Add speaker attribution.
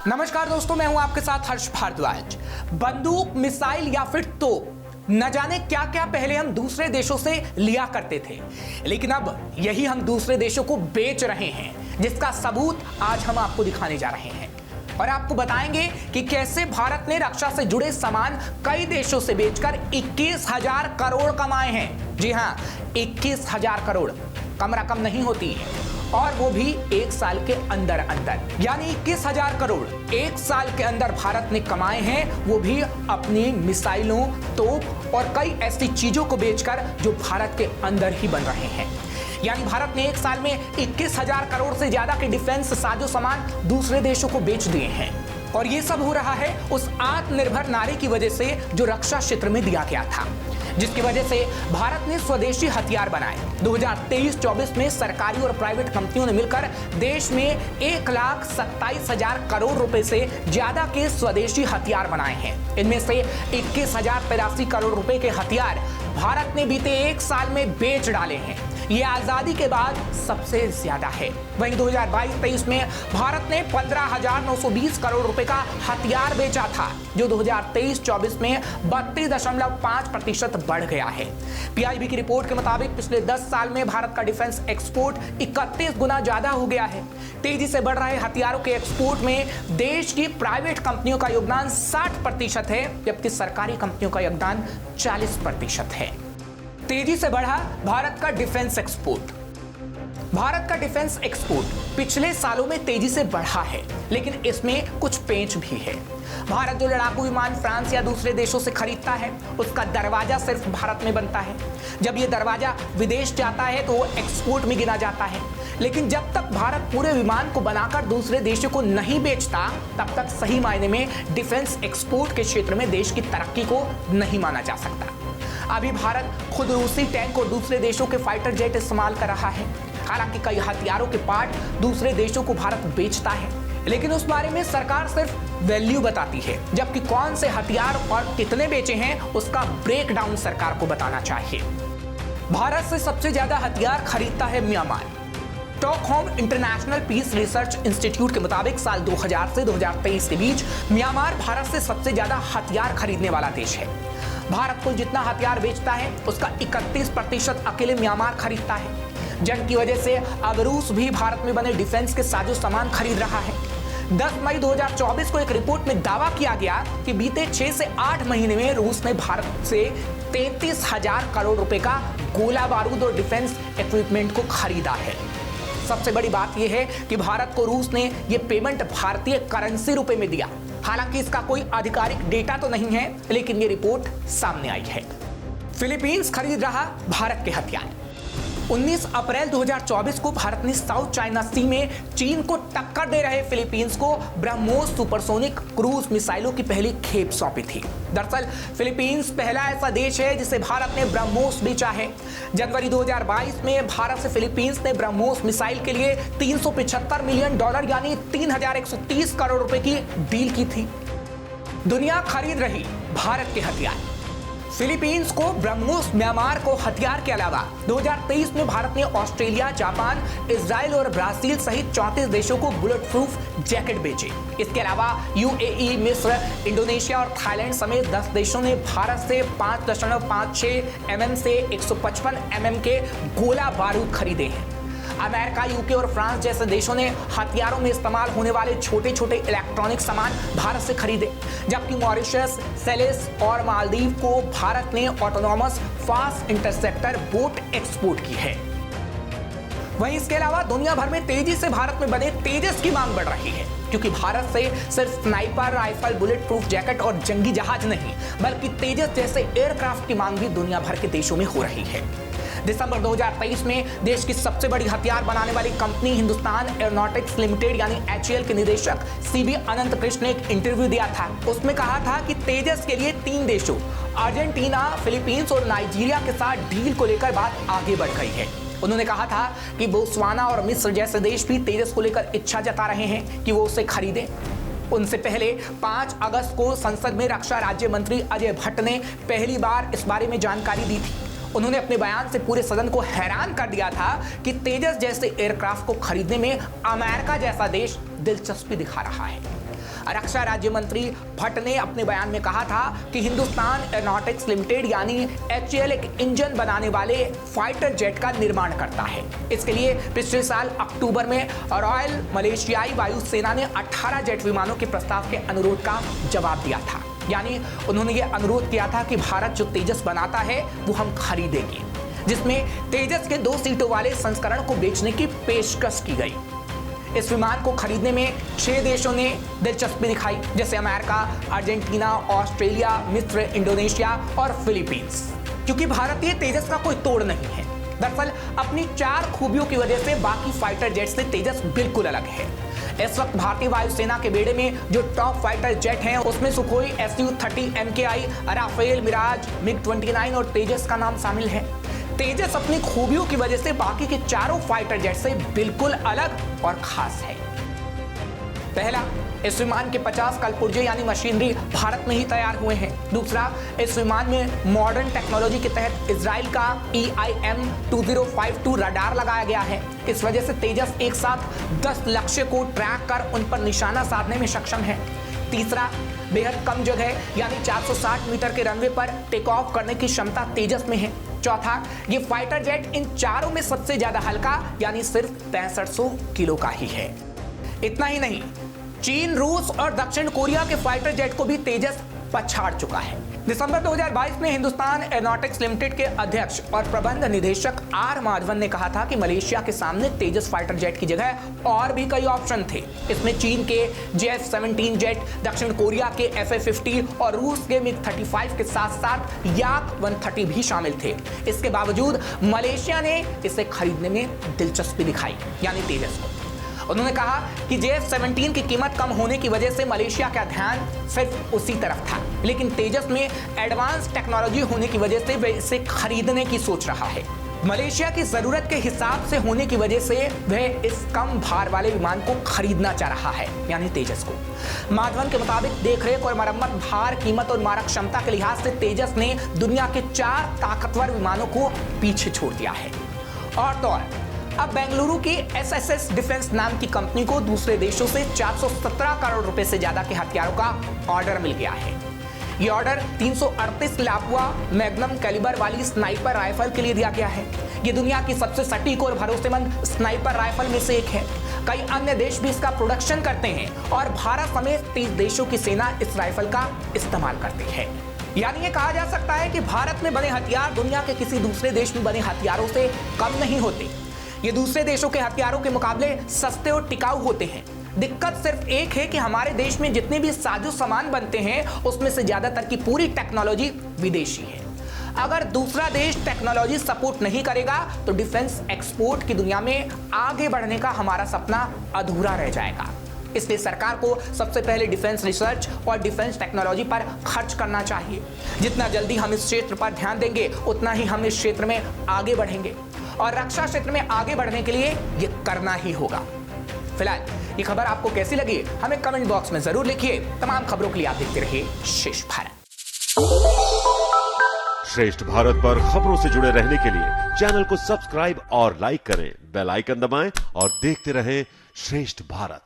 Speaker 1: नमस्कार दोस्तों, मैं हूं आपके साथ हर्ष भारद्वाज। बंदूक, मिसाइल या फिर तोप, न जाने क्या क्या पहले हम दूसरे देशों से लिया करते थे, लेकिन अब यही हम दूसरे देशों को बेच रहे हैं, जिसका सबूत आज हम आपको दिखाने जा रहे हैं और आपको बताएंगे कि कैसे भारत ने रक्षा से जुड़े सामान कई देशों से बेचकर 21,000 करोड़ कमाए हैं। जी हां, 21,000 करोड़ कम रकम नहीं होती है, और वो भी एक साल के अंदर अंदर। यानी 21,000 करोड़ एक साल के अंदर भारत ने कमाए हैं, वो भी अपनी मिसाइलों, तोप और कई ऐसी चीजों को बेचकर जो भारत के अंदर ही बन रहे हैं। यानी भारत ने एक साल में 21,000 करोड़ से ज्यादा के डिफेंस साजो सामान दूसरे देशों को बेच दिए हैं। और ये सब हो रहा है उस आत्मनिर्भर नारे की वजह से जो रक्षा क्षेत्र में दिया गया था, जिसकी वजह से भारत ने स्वदेशी हथियार बनाए। 2023-24 में सरकारी और प्राइवेट कंपनियों ने मिलकर देश में 1,27,000 करोड़ रुपए से ज्यादा के स्वदेशी हथियार बनाए हैं। इनमें से 21,083 करोड़ रुपए के हथियार भारत ने बीते एक साल में बेच डाले हैं। ये आजादी के बाद सबसे ज्यादा है। वहीं 2022-23 में भारत ने 15,920 करोड़ रुपए का हथियार बेचा था, जो 2023-24 में 32.5% बढ़ गया है। पीआईबी की रिपोर्ट के मुताबिक पिछले 10 साल में भारत का डिफेंस एक्सपोर्ट 31 गुना ज्यादा हो गया है। तेजी से बढ़ रहे हथियारों के एक्सपोर्ट में देश की प्राइवेट कंपनियों का योगदान 60% है, जबकि सरकारी कंपनियों का योगदान 40% है। तेजी से बढ़ा भारत का डिफेंस एक्सपोर्ट। भारत का डिफेंस एक्सपोर्ट पिछले सालों में तेजी से बढ़ा है, लेकिन इसमें कुछ पेंच भी है। भारत जो लड़ाकू विमान फ्रांस या दूसरे देशों से खरीदता है, उसका दरवाजा सिर्फ भारत में बनता है। जब यह दरवाजा विदेश जाता है तो वो एक्सपोर्ट में गिना जाता है, लेकिन जब तक भारत पूरे विमान को बनाकर दूसरे देशों को नहीं बेचता, तब तक सही मायने में डिफेंस एक्सपोर्ट के क्षेत्र में देश की तरक्की को नहीं माना जा सकता। अभी भारत खुद रूसी टैंक और दूसरे देशों के फाइटर जेट इस्तेमाल कर रहा है। हालांकि कई हथियारों के पार्ट दूसरे देशों को भारत बेचता है, लेकिन उस बारे में सरकार सिर्फ वैल्यू बताती है, जबकि कौन से हथियार और कितने बेचे हैं उसका ब्रेकडाउन सरकार को बताना चाहिए। भारत से सबसे ज्यादा हथियार खरीदता है Myanmar. Stockholm International Peace Research Institute के मुताबिक साल 2000 से 2023 के बीच म्यांमार भारत से सबसे ज्यादा हथियार खरीदने वाला देश है। भारत को जितना हथियार बेचता है उसका 31% अकेले म्यांमार खरीदता है। जंग की वजह से अब रूस भी भारत में बने डिफेंस के साजो सामान खरीद रहा है। 10 मई 2024 को एक रिपोर्ट में दावा किया गया कि बीते 6 से 8 महीने में रूस ने भारत से 33,000 करोड़ रुपए का गोला बारूद और डिफेंस इक्विपमेंट को खरीदा है। सबसे बड़ी बात यह है कि भारत को रूस ने यह पेमेंट भारतीय करेंसी रुपए में दिया। हालांकि इसका कोई आधिकारिक डेटा तो नहीं है, लेकिन यह रिपोर्ट सामने आई है। फिलीपींस खरीद रहा भारत के हथियार। 19 अप्रैल 2024 को भारत ने साउथ चाइना सी में चीन को टक्कर दे रहे फिलीपींस को ब्रह्मोस सुपरसोनिक क्रूज मिसाइलों की पहली खेप सौंपी थी। दरअसल फिलीपींस पहला ऐसा देश है जिसे भारत ने ब्रह्मोस बेचा है। जनवरी 2022 में भारत से फिलीपींस ने ब्रह्मोस मिसाइल के लिए $375 मिलियन यानी 3,130 करोड़ रुपए की डील की थी। दुनिया खरीद रही भारत के हथियार। फिलीपींस को ब्रह्मोस, म्यांमार को हथियार के अलावा 2023 में भारत ने ऑस्ट्रेलिया, जापान, इजराइल और ब्राजील सहित 34 देशों को बुलेट प्रूफ जैकेट बेचे। इसके अलावा यूएई, मिस्र, इंडोनेशिया और थाईलैंड समेत 10 देशों ने भारत से 5.56 mm से 155 mm के गोला बारूद खरीदे हैं। अमेरिका, यूके और फ्रांस जैसे देशों ने हथियारों में इस्तेमाल होने वाले छोटे छोटे इलेक्ट्रॉनिक सामान भारत से खरीदे, जबकि मॉरिशस, सेलेस और मालदीव को भारत ने autonomous fast interceptor boat export की है। वहीं इसके अलावा दुनिया भर में तेजी से भारत में बने तेजस की मांग बढ़ रही है, क्योंकि भारत से सिर्फ sniper rifle, bullet proof jacket और जंगी जहाज नहीं, बल्कि तेजस जैसे एयरक्राफ्ट की मांग भी दुनिया भर के देशों में हो रही है। दिसंबर 2023 में देश की सबसे बड़ी हथियार बनाने वाली कंपनी हिंदुस्तान एरोनॉटिक्स लिमिटेड यानी HAL के निदेशक सीबी अनंत कृष्ण ने एक इंटरव्यू दिया था। उसमें कहा था कि तेजस के लिए 3 देशों अर्जेंटीना, फिलीपींस और नाइजीरिया के साथ डील को लेकर बात आगे बढ़ गई है। उन्होंने कहा था कि बोत्सवाना और मिस्र जैसे देश भी तेजस को लेकर इच्छा जता रहे हैं कि वो उसे खरीदें। उनसे पहले 5 अगस्त को संसद में रक्षा राज्य मंत्री अजय भट्ट ने पहली बार इस बारे में जानकारी दी थी। उन्होंने अपने बयान से पूरे सदन को हैरान कर दिया था कि तेजस जैसे एयरक्राफ्ट को खरीदने में अमेरिका जैसा देश दिलचस्पी दिखा रहा है। रक्षा राज्य मंत्री भट्ट ने अपने बयान में कहा था कि हिंदुस्तान एरोनॉटिक्स लिमिटेड यानी HAL एक इंजन बनाने वाले फाइटर जेट का निर्माण करता है। इसके लिए पिछले साल अक्टूबर में रॉयल मलेशियाई वायुसेना ने 18 जेट विमानों के प्रस्ताव के अनुरोध का जवाब दिया था। यानी उन्होंने ये अनुरोध किया था कि भारत जो तेजस बनाता है वो हम खरीदेंगे, जिसमें तेजस के 2 सीटों वाले संस्करण को बेचने की पेशकश की गई। इस विमान को खरीदने में 6 देशों ने दिलचस्पी दिखाई, जैसे अमेरिका, अर्जेंटीना, ऑस्ट्रेलिया, मिस्र, इंडोनेशिया और फिलीपींस। क्योंकि भारतीय तेजस का कोई तोड़ नहीं है। दरअसल अपनी 4 खूबियों की वजह से बाकी फाइटर जेट से तेजस बिल्कुल अलग है। इस वक्त भारतीय वायुसेना के बेड़े में जो टॉप फाइटर जेट हैं उसमें Sukhoi Su-30 MKI, Rafale, Miraj, MiG-29 और तेजस का नाम शामिल है। तेजस अपनी खूबियों की वजह से बाकी के चारों फाइटर जेट से बिल्कुल अलग और खास है। पहला, इस विमान के 50 कलपुर्जे यानी मशीनरी भारत में ही तैयार हुए हैं। दूसरा, इस विमान में मॉडर्न टेक्नोलॉजी के तहत इजराइल का EIM-2052 रडार लगाया गया है। इस वजह से तेजस एक साथ 10 लक्ष्य को ट्रैक कर उन पर निशाना साधने में सक्षम है। तीसरा, बेहद कम जगह यानी 460 मीटर के रनवे पर टेक ऑफ करने की क्षमता तेजस में है। चौथा, ये फाइटर जेट इन चारों में सबसे ज्यादा हल्का यानी सिर्फ 6300 किलो का ही है। इतना ही नहीं, चीन, रूस और दक्षिण कोरिया के फाइटर जेट को भी तेजस पछाड़ चुका है। दिसंबर 2022 में हिंदुस्तान एरोनॉटिक्स लिमिटेड के अध्यक्ष और प्रबंध निदेशक R माधवन ने कहा था कि मलेशिया के सामने तेजस फाइटर जेट की जगह और भी कई ऑप्शन थे। इसमें चीन के JF-17 जेट, दक्षिण कोरिया के FA-50 और रूस के MiG-35 के साथ साथ Yak-130 भी शामिल थे। इसके बावजूद मलेशिया ने इसे खरीदने में दिलचस्पी दिखाई, यानी तेजस को। उन्होंने कहा कि JF-17 की कीमत कम होने की वजह से मलेशिया का ध्यान सिर्फ उसी तरफ था, लेकिन तेजस में एडवांस टेक्नोलॉजी होने की वजह से वह इसे खरीदने की सोच रहा है। मलेशिया की जरूरत के हिसाब से होने की वजह से वह इस कम भार वाले विमान को खरीदना चाह रहा है, यानी तेजस को। माधवन के मुताबिक देखरेख और मरम्मत, भार, कीमत और मारक क्षमता के लिहाज से तेजस ने दुनिया के 4 ताकतवर विमानों को पीछे छोड़ दिया है। और तो और अब बेंगलुरु की SSS डिफेंस नाम की कंपनी को दूसरे देशों से 417 करोड़ रुपए से ज्यादा के हथियारों का ऑर्डर मिल गया है। यह ऑर्डर 338 लापुआ मैग्नम कैलिबर वाली स्नाइपर राइफल के लिए दिया गया है। यह दुनिया की सबसे सटीक और भरोसेमंद स्नाइपर राइफल में से एक है। कई अन्य देश भी इसका प्रोडक्शन करते हैं और भारत समेत 30 देशों की सेना इस राइफल का इस्तेमाल करती है। यानी ये कहा जा सकता है कि भारत में बने हथियार दुनिया के किसी दूसरे देश में बने हथियारों से कम नहीं होते। ये दूसरे देशों के हथियारों के मुकाबले सस्ते और टिकाऊ होते हैं। दिक्कत सिर्फ एक है कि हमारे देश में जितने भी साजो सामान बनते हैं उसमें से ज्यादातर की पूरी टेक्नोलॉजी विदेशी है। अगर दूसरा देश टेक्नोलॉजी सपोर्ट नहीं करेगा तो डिफेंस एक्सपोर्ट की दुनिया में आगे बढ़ने का हमारा सपना अधूरा रह जाएगा। इसलिए सरकार को सबसे पहले डिफेंस रिसर्च और डिफेंस टेक्नोलॉजी पर खर्च करना चाहिए। जितना जल्दी हम इस क्षेत्र पर ध्यान देंगे उतना ही हम इस क्षेत्र में आगे बढ़ेंगे और रक्षा क्षेत्र में आगे बढ़ने के लिए ये करना ही होगा। फिलहाल ये खबर आपको कैसी लगी हमें कमेंट बॉक्स में जरूर लिखिए। तमाम खबरों के लिए आप देखते रहिए श्रेष्ठ भारत।
Speaker 2: श्रेष्ठ भारत पर खबरों से जुड़े रहने के लिए चैनल को सब्सक्राइब और लाइक करें, बेल आइकन दबाएं और देखते रहें श्रेष्ठ भारत।